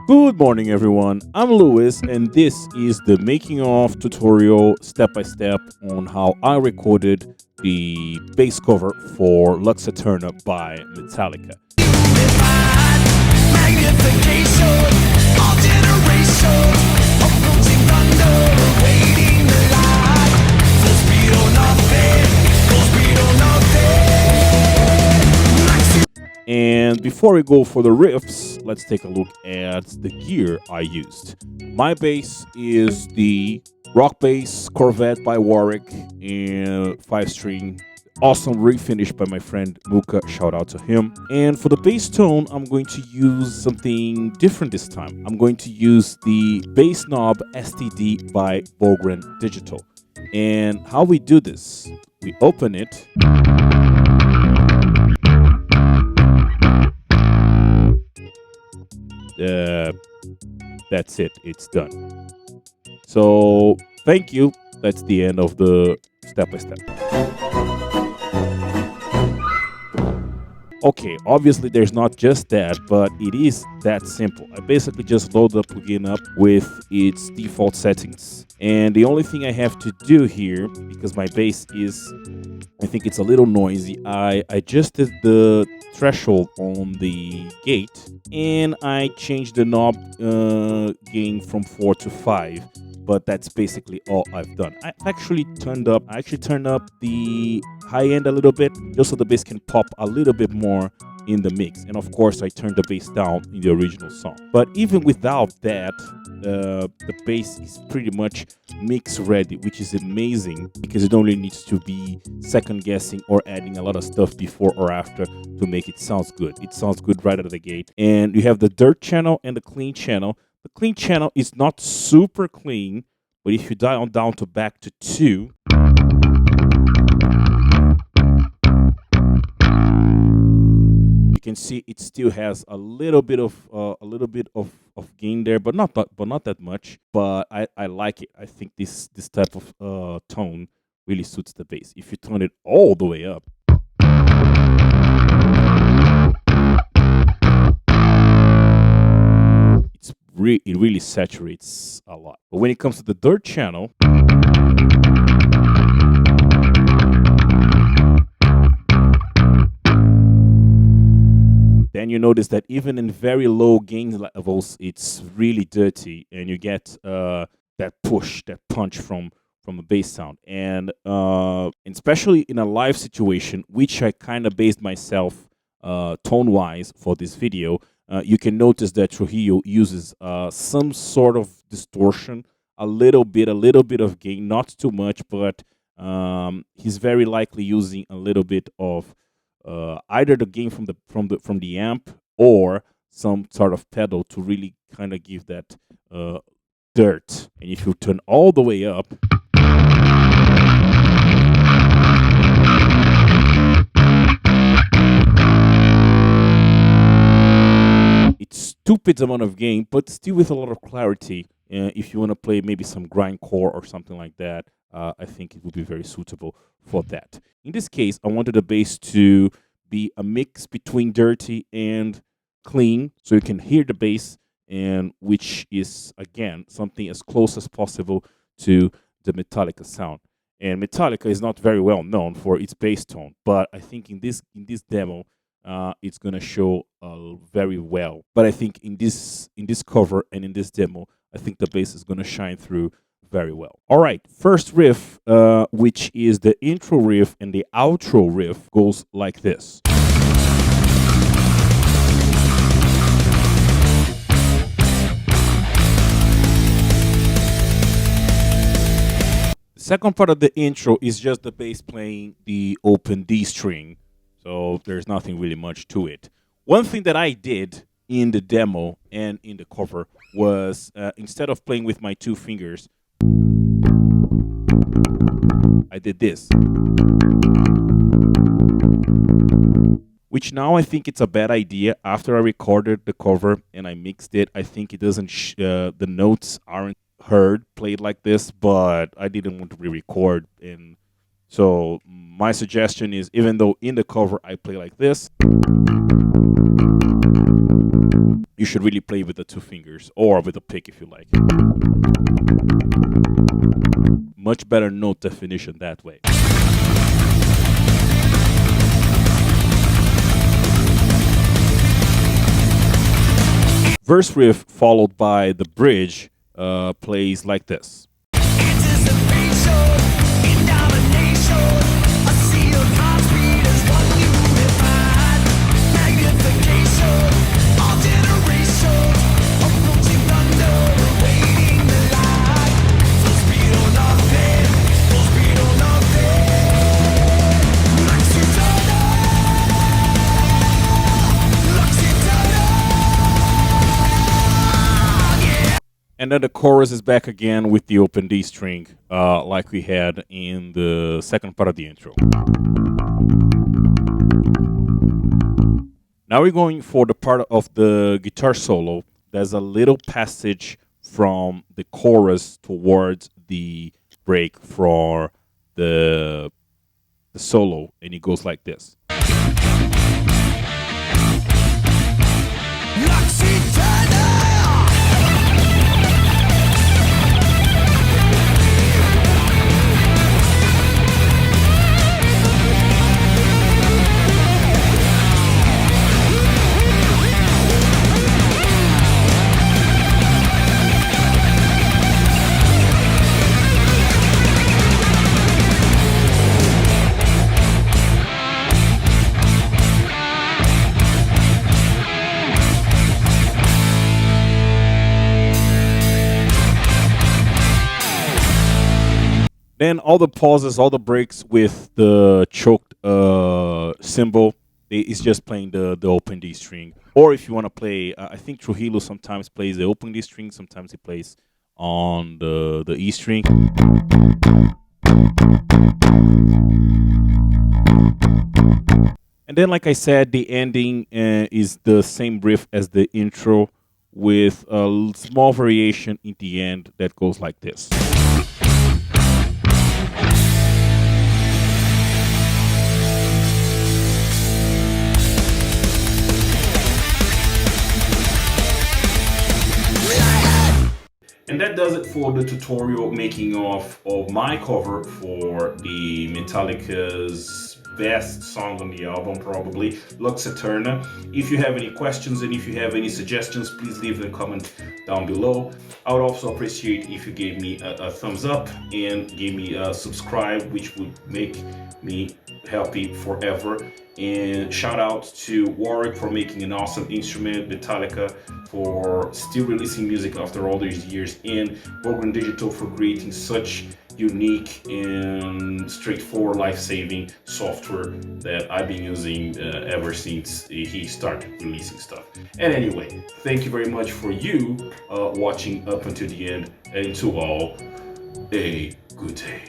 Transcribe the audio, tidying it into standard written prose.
Good morning, everyone. I'm Lewis, and this is the making of tutorial step by step on how I recorded the bass cover for Lux Eterna by Metallica. Magnification, all generations, approaching thunder, awaiting the light. Full speed or nothing, full speed or nothing. And before we go for the riffs, let's take a look at the gear I used. My bass is the Rock Bass Corvette by Warwick and 5-string. Awesome refinish by my friend Muka, shout out to him. And for the bass tone, I'm going to use something different this time. I'm going to use the Bass Knob STD by Bogren Digital. And how we do this, we open it. That's it, it's done. So thank you. That's the end of the step by step. Okay, obviously there's not just that, but it is that simple. I basically just load the plugin up with its default settings. And the only thing I have to do here, because my bass is, I think it's a little noisy, I adjusted the threshold on the gate and I changed the knob gain from 4 to 5. But that's basically all I've done. I actually turned up the high end a little bit just so the bass can pop a little bit more in the mix. And of course, I turned the bass down in the original song. But even without that, the bass is pretty much mix ready, which is amazing because it only needs to be second guessing or adding a lot of stuff before or after to make it sound good. It sounds good right out of the gate. And you have the dirt channel and the clean channel. The clean channel is not super clean, but if you dial down to back to 2, you can see it still has a little bit of gain there, but not that much. But I like it. I think this type of tone really suits the bass. If you turn it all the way up, it really saturates a lot. But when it comes to the dirt channel, then you notice that even in very low gain levels, it's really dirty, and you get that push, that punch from a bass sound. And especially in a live situation, which I kind of based myself tone-wise for this video, you can notice that Trujillo uses some sort of distortion, a little bit of gain, not too much, but he's very likely using a little bit of either the gain from the amp or some sort of pedal to really kind of give that dirt. And if you turn all the way up, it's stupid amount of gain, but still with a lot of clarity. If you want to play maybe some grindcore or something like that, I think it would be very suitable for that. In this case, I wanted the bass to be a mix between dirty and clean, so you can hear the bass, and which is again something as close as possible to the Metallica sound. And Metallica is not very well known for its bass tone, but I think in this demo, it's gonna show very well. But I think in this cover and in this demo, I think the bass is gonna shine through very well. All right, first riff, which is the intro riff and the outro riff, goes like this. The second part of the intro is just the bass playing the open D string. So there's nothing really much to it. One thing that I did in the demo and in the cover was instead of playing with my 2 fingers, I did this. Which now I think it's a bad idea. After I recorded the cover and I mixed it, I think it doesn't, the notes aren't heard played like this, but I didn't want to re-record. And so my suggestion is, even though in the cover I play like this, You should really play with the two fingers or with a pick if you like. Much better note definition that way. Verse riff followed by the bridge plays like this. Anticipation, indomination, a sea of heartbeat is one unified. Magnification, all generations, approaching thunder, awaiting the light. Full speed or nothing, full speed or nothing. Lux eternal, Lux eternal, yeah. And then the chorus is back again with the open D string, like we had in the second part of the intro. Now we're going for the part of the guitar solo. There's a little passage from the chorus towards the break for the solo, and it goes like this. Lux eternal. Then all the pauses, all the breaks with the choked cymbal, it's just playing the open D string. Or if you want to play, I think Trujillo sometimes plays the open D string, sometimes he plays on the E string. And then, like I said, the ending is the same riff as the intro with a small variation in the end that goes like this. And that does it for the tutorial making of my cover for the Metallica's best song on the album, probably, Lux Eterna. If you have any questions and if you have any suggestions, please leave a comment down below. I would also appreciate if you gave me a thumbs up and gave me a subscribe, which would make me happy forever. And shout out to Warwick for making an awesome instrument, Metallica for still releasing music after all these years, and Borgren Digital for creating such unique and straightforward life-saving software that I've been using ever since he started releasing stuff. And anyway, thank you very much for you watching up until the end, and to all, a good day.